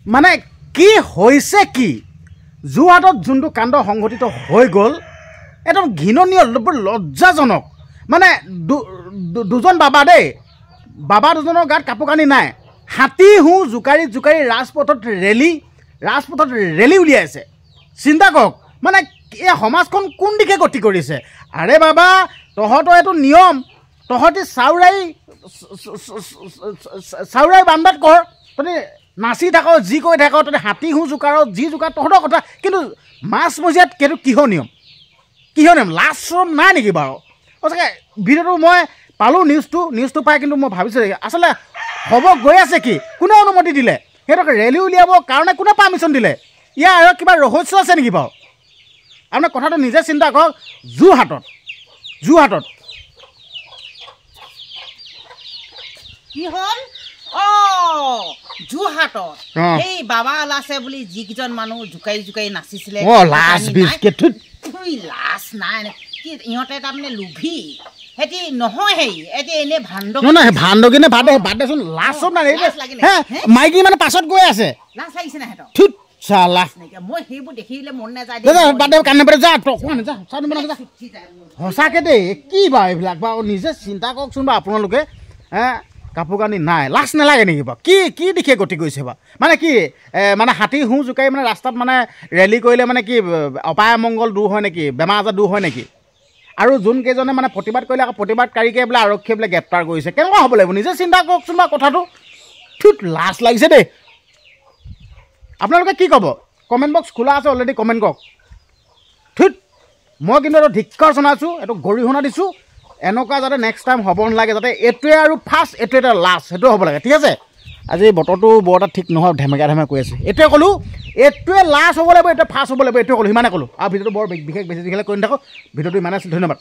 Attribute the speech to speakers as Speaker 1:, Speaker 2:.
Speaker 1: মানে কি হৈছে কি যোৰহাটত যোনটো কাণ্ড সংঘটিত হৈ গ'ল একদম ঘৃণনীয় লজ্জাজনক মানে দুজন বাবা দেই বাবা দুজনৰ গাত কাপোৰ কানি নাই হাতী হু জোকাৰি জোকাৰি ৰাজপথত ৰেলী উলিয়াইছে চিন্তা কৰক মানে এই সমাজখন কোন দিশে গতি কৰিছে আৰে বাবা তহঁতৰ এইটো নিয়ম তহঁতি চাউৰাই বান্দাত কৰ তহঁতি নাচি থাক যি কৈ থাক তহঁতি হাতী হু জোকাৰ যি জোকাৰ তহঁতৰ কথা কিন্তু মাজমজিয়াত সেইটো কিহৰ নিয়ম লাজ চৰম নাই নেকি বাৰু সঁচাকৈ ভিডিঅ'টো মই পালোঁ নিউজটো পাই কিন্তু মই ভাবিছোঁ আচলতে হ'ব গৈ আছে কি কোনে অনুমতি দিলে সিহঁতক ৰেলী উলিয়াবৰ কাৰণে কোনে পাৰ্মিশ্যন দিলে ইয়াৰ আৰু কিবা ৰহস্য আছে নেকি বাৰু আপোনাৰ কথাটো নিজে চিন্তা কৰক যোৰহাটত
Speaker 2: কি হ'ল যোৰহাটত এই বাবা ওলাইছে বুলি যিকেইজন মানুহ জোকাৰি নাচিছিলে
Speaker 1: লাজ
Speaker 2: নাই কি ইহঁতে তাৰমানে লোভী হেতি নহয় হেৰি এতিয়া এনে
Speaker 1: ভাণ্ডকিনে বাদেচোন লাজ চব নাই মাইকী মানে পাছত গৈ আছে
Speaker 2: লাজ লাগিছে না সিহঁতৰ
Speaker 1: চালা
Speaker 2: মই সেইবোৰ দেখিলে মন নাযায়
Speaker 1: সঁচাকৈ দেই কি বাৰু এইবিলাক বাৰু নিজে চিন্তা কৰকচোন বাৰু আপোনালোকে কাপোৰ কানি নাই লাজ নালাগে নেকি বাৰু কি দিশে গতি কৰিছে বাৰু মানে কি মানে হাতী হু জোকাৰি মানে ৰাস্তাত মানে ৰেলী কৰিলে মানে কি অপায় মংগল দূৰ হয় নেকি বেমাৰ আজাৰ দূৰ হয় নেকি আৰু যোনকেইজনে মানে প্ৰতিবাদ কৰিলে আকৌ প্ৰতিবাদকাৰীকে বোলে আৰক্ষীয়ে বোলে গ্ৰেপ্তাৰ কৰিছে কেনেকুৱা হ'ব লাগিব নিজে চিন্তা কৰকচোন বাৰু কথাটো লাজ লাগিছে দেই আপোনালোকে কি ক'ব কমেণ্ট বক্স খোলা আছে অলৰেডি কমেণ্ট কৰক মই কিন্তু এইটো ধিক্কাৰ জনাইছোঁ এইটো গৰিহণা দিছোঁ এনেকুৱা যাতে নেক্সট টাইম হ'ব নালাগে যাতে এইটোৱে আৰু ফাৰ্ষ্ট এইটোৱে এটা লাষ্ট সেইটো হ'ব লাগে ঠিক আছে আজি বতৰটো বৰ এটা ঠিক নহয় ধেমেকা কৈ আছে এইটোৱে ক'লোঁ এইটোৱে লাষ্ট হ'ব লাগিব এইটোৱে ফাৰ্ষ্ট হ'ব লাগিব এইটোৱে ক'লোঁ সিমানে ক'লোঁ আৰু ভিডিঅ'টো বৰ বিশেষ বেছি দীঘলে কৰি নাথাকোঁ ভিডিঅ'টো ইমানে আছিল ধন্যবাদ।